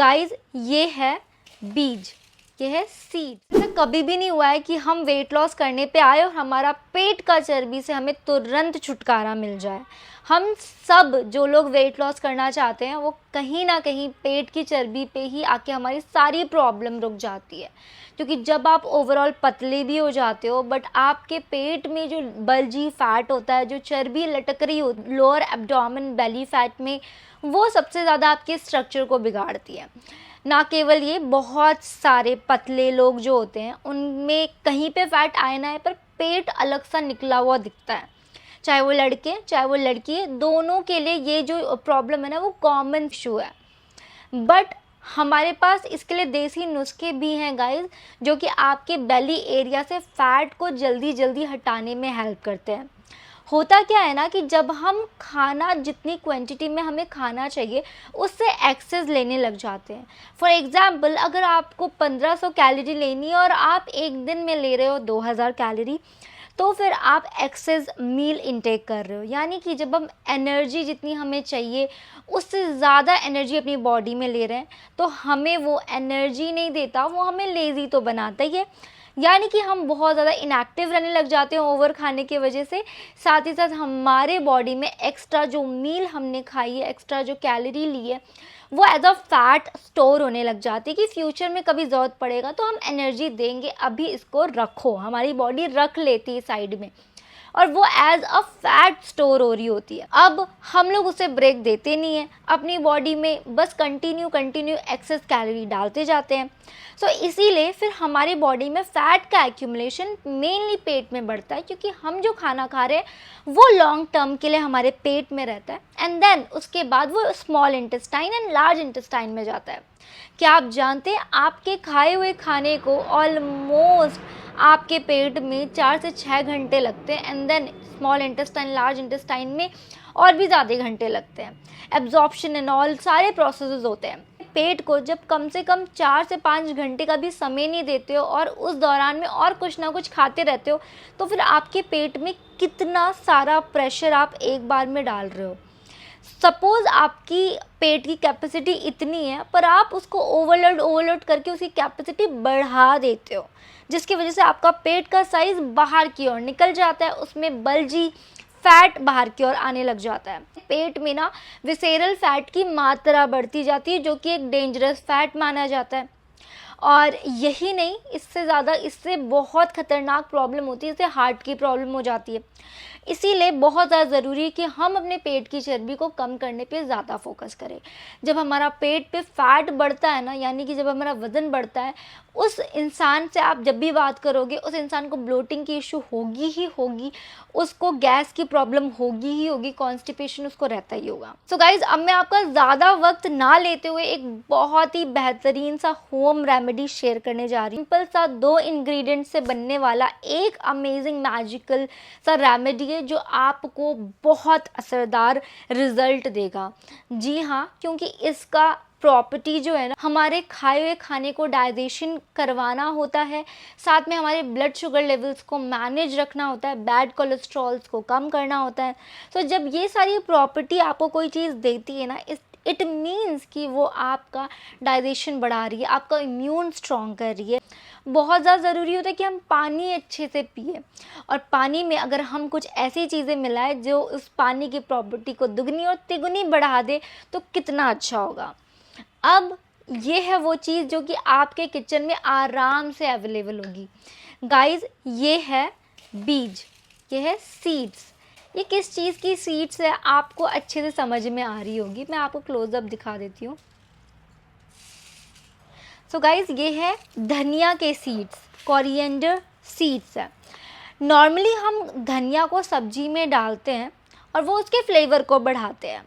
Guys ये है बीज, ये है सीड। ऐसा कभी भी नहीं हुआ है कि हम वेट लॉस करने पे आए और हमारा पेट का चर्बी से हमें तुरंत छुटकारा मिल जाए। हम सब जो लोग वेट लॉस करना चाहते हैं वो कहीं ना कहीं पेट की चर्बी पे ही आके हमारी सारी प्रॉब्लम रुक जाती है। क्योंकि जब आप ओवरऑल पतले भी हो जाते हो बट आपके पेट में जो बल्जी फैट होता है, जो चर्बी लटक रही हो लोअर एब्डोमेन बेली फैट में, वो सबसे ज़्यादा आपके स्ट्रक्चर को बिगाड़ती है। ना केवल ये, बहुत सारे पतले लोग जो होते हैं उनमें कहीं पे फैट आए ना है पर पेट अलग सा निकला हुआ दिखता है। चाहे वो लड़के चाहे वो लड़की है, दोनों के लिए ये जो प्रॉब्लम है ना वो कॉमन इशू है। बट हमारे पास इसके लिए देसी नुस्खे भी हैं गाइस, जो कि आपके बेली एरिया से फैट को जल्दी जल्दी हटाने में हेल्प करते हैं। होता क्या है ना कि जब हम खाना जितनी क्वांटिटी में हमें खाना चाहिए उससे एक्सेस लेने लग जाते हैं। फॉर एग्ज़ाम्पल, अगर आपको 1500 कैलोरी लेनी है और आप एक दिन में ले रहे हो 2000 कैलोरी, तो फिर आप एक्सेस मील इंटेक कर रहे हो। यानी कि जब हम एनर्जी जितनी हमें चाहिए उससे ज़्यादा एनर्जी अपनी बॉडी में ले रहे हैं तो हमें वो एनर्जी नहीं देता, वो हमें लेज़ी तो बनाता ही है। यानी कि हम बहुत ज़्यादा इनएक्टिव रहने लग जाते हैं ओवर खाने की वजह से। साथ ही साथ हमारे बॉडी में एक्स्ट्रा जो मील हमने खाई है, एक्स्ट्रा जो कैलोरी ली है, वो एज अ फैट स्टोर होने लग जाती है कि फ्यूचर में कभी ज़रूरत पड़ेगा तो हम एनर्जी देंगे, अभी इसको रखो। हमारी बॉडी रख लेती है साइड में और वो एज अ फैट स्टोर हो रही होती है। अब हम लोग उसे ब्रेक देते नहीं हैं, अपनी बॉडी में बस कंटिन्यू एक्सेस कैलोरी डालते जाते हैं। सो इसीलिए फिर हमारी बॉडी में फ़ैट का एक्यूमुलेशन मेनली पेट में बढ़ता है, क्योंकि हम जो खाना खा रहे हैं वो लॉन्ग टर्म के लिए हमारे पेट में रहता है एंड देन उसके बाद वो small intestine and large intestine में जाता है। क्या आप जानते हैं आपके खाए हुए खाने को ऑलमोस्ट आपके पेट में 4 से 6 घंटे लगते हैं and then small intestine large intestine में और भी ज़्यादा घंटे लगते हैं। एब्जॉर्प्शन एंड ऑल सारे प्रोसेसेस होते हैं। पेट को जब कम से कम 4 से 5 घंटे का भी समय नहीं देते हो और उस दौरान में और कुछ ना कुछ खाते रहते हो तो फिर आपके पेट में कितना सारा प्रेशर आप एक बार में डाल रहे हो। सपोज़ आपकी पेट की कैपेसिटी इतनी है पर आप उसको ओवरलोड करके उसकी कैपेसिटी बढ़ा देते हो, जिसकी वजह से आपका पेट का साइज़ बाहर की ओर निकल जाता है, उसमें बल्जी फैट बाहर की ओर आने लग जाता है। पेट में ना विसेरल फैट की मात्रा बढ़ती जाती है जो कि एक डेंजरस फैट माना जाता है। और यही नहीं, इससे ज़्यादा इससे बहुत ख़तरनाक प्रॉब्लम होती है, इससे हार्ट की प्रॉब्लम हो जाती है। इसीलिए बहुत ज़्यादा ज़रूरी है कि हम अपने पेट की चर्बी को कम करने पे ज़्यादा फोकस करें। जब हमारा पेट पे फैट बढ़ता है ना, यानी कि जब हमारा वज़न बढ़ता है, उस इंसान से आप जब भी बात करोगे उस इंसान को ब्लोटिंग की इशू होगी ही होगी, उसको गैस की प्रॉब्लम होगी ही होगी, कॉन्स्टिपेशन उसको रहता ही होगा। सो गाइज, अब मैं आपका ज़्यादा वक्त ना लेते हुए एक बहुत ही बेहतरीन सा होम रेमेडी शेयर करने जा रही हूँ। सिंपल सा 2 इंग्रेडिएंट से बनने वाला एक अमेजिंग मैजिकल सा रेमेडी है जो आपको बहुत असरदार रिजल्ट देगा। जी हाँ, क्योंकि इसका प्रॉपर्टी जो है ना, हमारे खाए हुए खाने को डाइजेशन करवाना होता है, साथ में हमारे ब्लड शुगर लेवल्स को मैनेज रखना होता है, बैड कोलेस्ट्रॉल्स को कम करना होता है। तो जब ये सारी प्रॉपर्टी आपको कोई चीज़ देती है ना, इट मीन्स कि वो आपका डाइजेशन बढ़ा रही है, आपका इम्यून स्ट्रॉन्ग कर रही है। बहुत ज़्यादा ज़रूरी होता है कि हम पानी अच्छे से पिए, और पानी में अगर हम कुछ ऐसी चीज़ें मिलाएं जो उस पानी की प्रॉपर्टी को दुगनी और तिगुनी बढ़ा दे तो कितना अच्छा होगा। अब ये है वो चीज़ जो कि आपके किचन में आराम से अवेलेबल होगी। गाइस, ये है बीज, ये है सीड्स। ये किस चीज़ की सीड्स है आपको अच्छे से समझ में आ रही होगी, मैं आपको क्लोजअप दिखा देती हूँ। सो गाइस, ये है धनिया के सीड्स, कोरिएंडर सीड्स है। नॉर्मली हम धनिया को सब्जी में डालते हैं और वो उसके फ्लेवर को बढ़ाते हैं,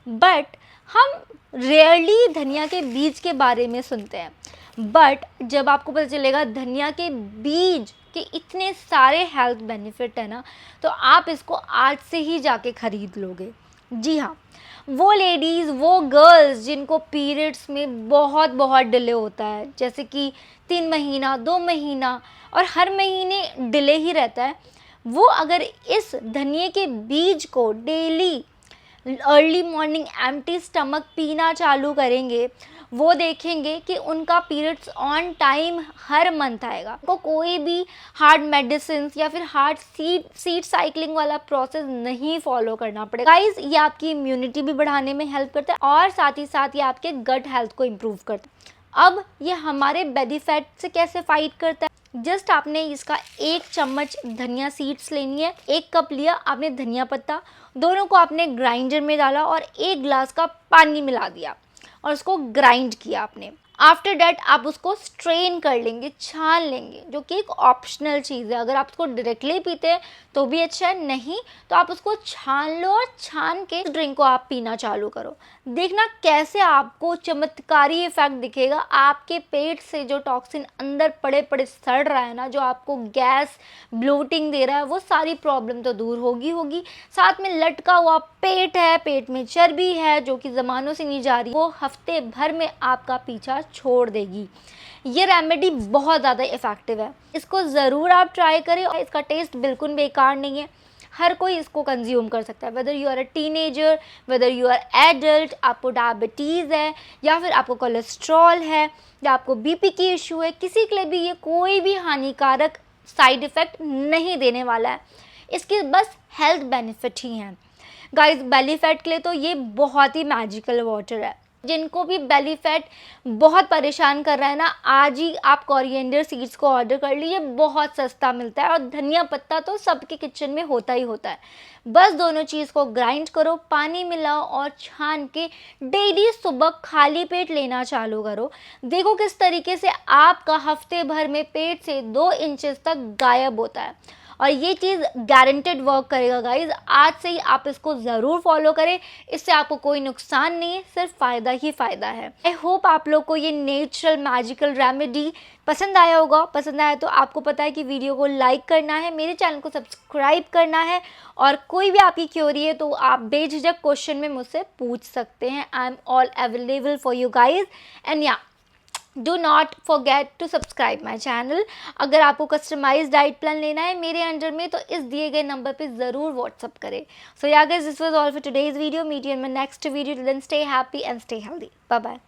बट हम रेयरली धनिया के बीज के बारे में सुनते हैं। बट जब आपको पता चलेगा धनिया के बीज के इतने सारे हेल्थ बेनिफिट है ना, तो आप इसको आज से ही जाके ख़रीद लोगे। जी हाँ, वो लेडीज़, वो गर्ल्स जिनको पीरियड्स में बहुत डिले होता है, जैसे कि 3 महीना 2 महीना और हर महीने डिले ही रहता है, वो अगर इस धनिए के बीज को daily early morning empty stomach पीना चालू करेंगे, वो देखेंगे कि उनका periods on time her month आएगा, उनको कोई भी हार्ड मेडिसिन या फिर हार्ड सीड साइकिलिंग वाला प्रोसेस नहीं फॉलो करना पड़ेगा। गाइस, ये आपकी इम्यूनिटी भी बढ़ाने में हेल्प करता है और साथ ही साथ ये आपके गट हेल्थ को इम्प्रूव करता है। अब ये हमारे बेली फैट से कैसे फाइट करता है, जस्ट आपने इसका 1 चम्मच धनिया सीड्स लेनी है, 1 कप लिया आपने धनिया पत्ता, दोनों को आपने ग्राइंडर में डाला और 1 ग्लास का पानी मिला दिया और उसको ग्राइंड किया आपने। आफ्टर डैट आप उसको स्ट्रेन कर लेंगे, छान लेंगे, जो कि एक ऑप्शनल चीज़ है। अगर आप उसको डायरेक्टली पीते हैं तो भी अच्छा है, नहीं तो आप उसको छान लो और छान के ड्रिंक को आप पीना चालू करो। देखना कैसे आपको चमत्कारी इफेक्ट दिखेगा। आपके पेट से जो टॉक्सिन अंदर पड़े पड़े सड़ रहा है ना, जो आपको गैस ब्लोटिंग दे रहा है, वो सारी प्रॉब्लम तो दूर होगी। साथ में लटका हुआ पेट है, पेट में चर्बी है जो कि ज़मानों से नहीं जा रही, वो हफ्ते भर में आपका पीछा छोड़ देगी। ये रेमेडी बहुत ज़्यादा इफ़ेक्टिव है, इसको ज़रूर आप ट्राई करें। और इसका टेस्ट बिल्कुल बेकार नहीं है, हर कोई इसको कंज्यूम कर सकता है, whether you are a teenager, whether you are adult, आपको डायबिटीज़ है या फिर आपको कोलेस्ट्रॉल है या आपको बीपी की इशू है, किसी के लिए भी ये कोई भी हानिकारक साइड इफ़ेक्ट नहीं देने वाला है। इसके बस हेल्थ बेनिफिट ही हैं। गाइस, बेली फैट के लिए तो ये बहुत ही मैजिकल वाटर है। जिनको भी बेली फैट बहुत परेशान कर रहा है ना, आज ही आप कोरिएंडर सीड्स को ऑर्डर कर लीजिए, बहुत सस्ता मिलता है। और धनिया पत्ता तो सबके किचन में होता ही होता है। बस दोनों चीज़ को ग्राइंड करो, पानी मिलाओ और छान के डेली सुबह खाली पेट लेना चालू करो। देखो किस तरीके से आपका हफ्ते भर में पेट से 2 इंचेस तक गायब होता है। और ये चीज़ गारंटेड वर्क करेगा गाइज। आज से ही आप इसको ज़रूर फॉलो करें, इससे आपको कोई नुकसान नहीं है, सिर्फ फ़ायदा ही फ़ायदा है। आई होप आप लोग को ये नेचुरल मैजिकल रेमेडी पसंद आया होगा। पसंद आया तो आपको पता है कि वीडियो को लाइक करना है, मेरे चैनल को सब्सक्राइब करना है, और कोई भी आपकी क्वेरी है तो आप बेझिझक क्वेश्चन में मुझसे पूछ सकते हैं। I am all available for you guys and yeah do not forget to subscribe my channel. अगर आपको कस्टमाइज डाइट प्लान लेना है मेरे अंडर में तो इस दिए गए नंबर पे ज़रूर व्हाट्सअप करें। So yeah guys, this was all for today's video. Meet you in my next video. Till then stay happy and stay healthy. Bye bye.